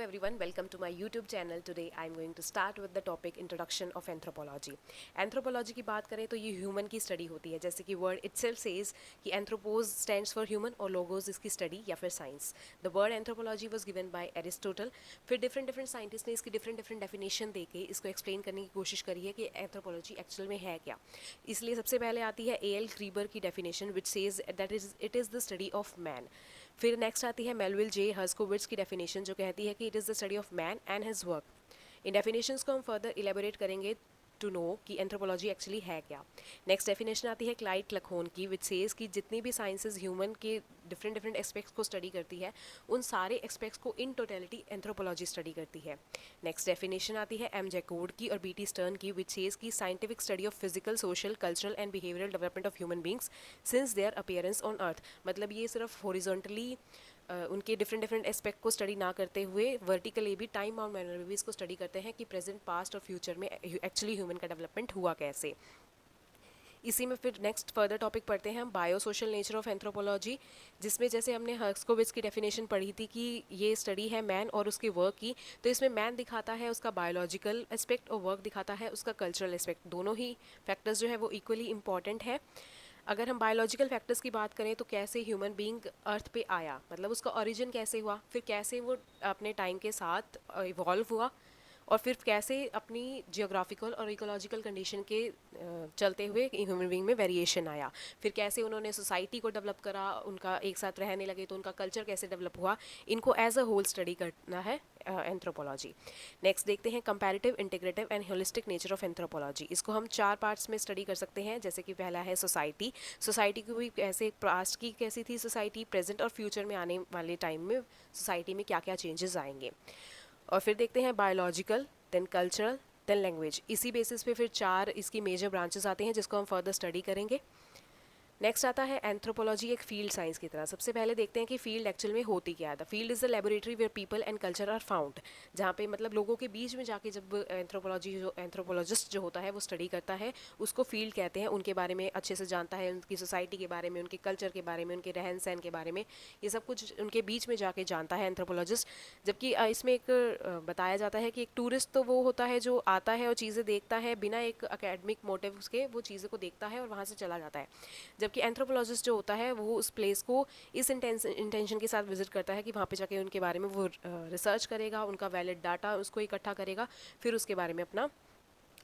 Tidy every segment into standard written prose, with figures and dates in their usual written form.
Everyone, welcome to my YouTube channel. Today I'm going to start with the topic introduction of anthropology. Anthropology की बात करें तो ये human की study होती है, जैसे कि वर्ड इटसेल्फ सेज कि एंथ्रोपोज स्टैंड्स फॉर ह्यूमन और लोगोज इसकी स्टडी या फिर science. The word anthropology was given by Aristotle. फिर डिफरेंट डिफरेंट साइंटिस्ट ने इसकी डिफरेंट डिफरेंट डेफिनेशन देके इसको एक्सप्लेन करने की कोशिश करी है कि एंथ्रोपोलॉजी एक्चुअल में है क्या. इसलिए सबसे पहले आती है ए एल क्रीबर की definition which says that it is the study of man. फिर नेक्स्ट आती है मेलविल जे हर्स्कोविट्स की डेफिनेशन जो कहती है कि it is the study of man and his work. In definitions को हम फर्दर इलेबोरेट करेंगे टू नो कि एंथ्रोपोलॉजी एक्चुअली है क्या. नेक्स्ट डेफिनेशन आती है क्लाइड क्लखोन की विच सेज कि जितनी भी साइंसेज ह्यूमन के डिफरेंट डिफरेंट एस्पेक्ट्स को स्टडी करती है उन सारे एस्पेक्ट्स को इन टोटलिटी एंथ्रोपोलॉजी स्टडी करती है. नेक्स्ट डेफिनेशन आती है एम जैकोड की और बी टी स्टर्न की विच सेज की scientific study of physical social cultural and behavioural development of human beings since their appearance on earth. मतलब ये सिर्फ हॉरिजॉन्टली उनके डिफरेंट डिफरेंट एस्पेक्ट को स्टडी ना करते हुए वर्टिकली भी टाइम बाउंड मैनर में भी इसको स्टडी करते हैं कि प्रेजेंट पास्ट और फ्यूचर में एक्चुअली ह्यूमन का डेवलपमेंट हुआ कैसे. इसी में फिर नेक्स्ट फर्दर टॉपिक पढ़ते हैं हम bio social nature of anthropology, जिसमें जैसे हमने हर्स्कोविट्स की डेफिनेशन पढ़ी थी कि ये स्टडी है मैन और उसके वर्क की. तो इसमें मैन दिखाता है उसका बायोलॉजिकल एस्पेक्ट और वर्क दिखाता है उसका कल्चरल एस्पेक्ट. दोनों ही फैक्टर्स जो है वो इक्वली इंपॉर्टेंट है. अगर हम बायोलॉजिकल फैक्टर्स की बात करें तो कैसे ह्यूमन बीइंग अर्थ पे आया, मतलब उसका ओरिजिन कैसे हुआ, फिर कैसे वो अपने टाइम के साथ इवॉल्व हुआ और फिर कैसे अपनी जियोग्राफिकल और इकोलॉजिकल कंडीशन के चलते हुए ह्यूमन बीइंग में वेरिएशन आया, फिर कैसे उन्होंने सोसाइटी को डेवलप करा, उनका एक साथ रहने लगे तो उनका कल्चर कैसे डेवलप हुआ. इनको एज अ होल स्टडी करना है एंथ्रोपोलॉजी. नेक्स्ट देखते हैं comparative integrative and holistic nature of anthropology. इसको हम 4 पार्ट्स में स्टडी कर सकते हैं. जैसे कि पहला है सोसाइटी. सोसाइटी को भी कैसे पास्ट की कैसी थी सोसाइटी, प्रेजेंट और फ्यूचर में आने वाले टाइम में सोसाइटी में क्या क्या चेंजेस आएंगे. और फिर देखते हैं biological, then cultural, then language. इसी बेसिस पे फिर 4 इसकी मेजर ब्रांचेस आते हैं जिसको हम फर्दर स्टडी करेंगे. नेक्स्ट आता है एंथ्रोपोलॉजी एक फील्ड साइंस की तरह. सबसे पहले देखते हैं कि फील्ड एक्चुअल में होती क्या है. The field is the laboratory where people and culture are found. जहाँ पे मतलब लोगों के बीच में जाके जब एंथ्रोपोलॉजिस्ट जो होता है वो स्टडी करता है उसको फील्ड कहते हैं. उनके बारे में अच्छे से जानता है, उनकी सोसाइटी के बारे में, उनके कल्चर के बारे में, उनके रहन सहन के बारे में, ये सब कुछ उनके बीच में जाके जानता है एंथ्रोपोलॉजिस्ट. जबकि इसमें एक बताया जाता है कि एक टूरिस्ट तो वो होता है जो आता है और चीज़ें देखता है बिना एक अकेडमिक मोटिव के, वो चीज़ें को देखता है और वहाँ से चला जाता है. जबकि एंथ्रोपोलॉजिस्ट जो होता है वो उस प्लेस को इस इंटेंशन के साथ विजिट करता है कि वहाँ पे जाके उनके बारे में वो रिसर्च करेगा, उनका वैलिड डाटा उसको इकट्ठा करेगा, फिर उसके बारे में अपना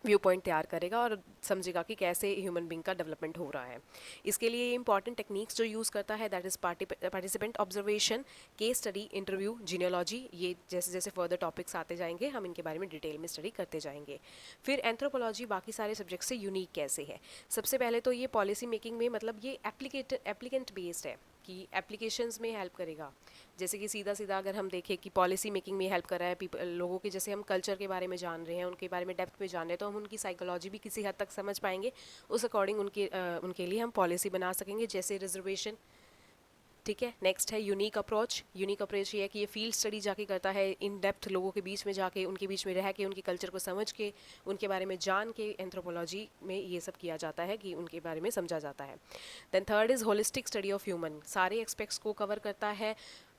व्यू पॉइंट तैयार करेगा और समझेगा कि कैसे ह्यूमन बींग का डेवलपमेंट हो रहा है. इसके लिए इंपॉर्टेंट टेक्निक्स जो यूज़ करता है that is participant observation, case study, interview, genealogy. ये जैसे जैसे फर्दर टॉपिक्स आते जाएंगे हम इनके बारे में डिटेल में स्टडी करते जाएंगे. फिर एंथ्रोपोलॉजी बाकी सारे सब्जेक्ट से यूनिक कैसे है. सबसे पहले तो ये पॉलिसी मेकिंग में, मतलब ये एप्लीकेंट बेस्ड है कि एप्लीकेशंस में हेल्प करेगा. जैसे कि सीधा सीधा अगर हम देखें कि पॉलिसी मेकिंग में हेल्प कर रहा है लोगों के, जैसे हम कल्चर के बारे में जान रहे हैं, उनके बारे में डेप्थ में जान रहे हैं, तो हम उनकी साइकोलॉजी भी किसी हद तक समझ पाएंगे. उस अकॉर्डिंग उनके लिए हम पॉलिसी बना सकेंगे, जैसे रिजर्वेशन. ठीक है. नेक्स्ट है यूनिक अप्रोच. यूनिक अप्रोच ये है कि ये फील्ड स्टडी जाके करता है, इन डेप्थ लोगों के बीच में जाके, उनके बीच में रह के, उनके कल्चर को समझ के, उनके बारे में जान के एंथ्रोपोलॉजी में ये सब किया जाता है कि उनके बारे में समझा जाता है. Then third is holistic study of human. सारे एक्सपेक्ट्स को कवर करता है,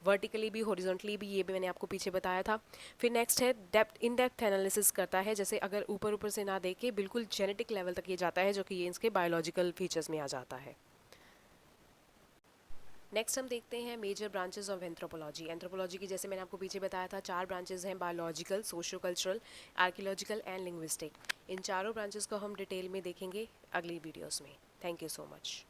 वर्टिकली भी हॉरिजॉन्टली भी, ये भी मैंने आपको पीछे बताया था. फिर नेक्स्ट है इन डेप्थ एनालिसिस करता है. जैसे अगर ऊपर ऊपर से ना देखे, बिल्कुल जेनेटिक लेवल तक ये जाता है, जो कि ये इसके बायोलॉजिकल फीचर्स में आ जाता है. नेक्स्ट हम देखते हैं major branches of anthropology. Anthropology की जैसे मैंने आपको पीछे बताया था 4 ब्रांचेस हैं, biological, socio cultural, archaeological and linguistic. इन चारों ब्रांचेस को हम डिटेल में देखेंगे अगली वीडियोस में. Thank you so much.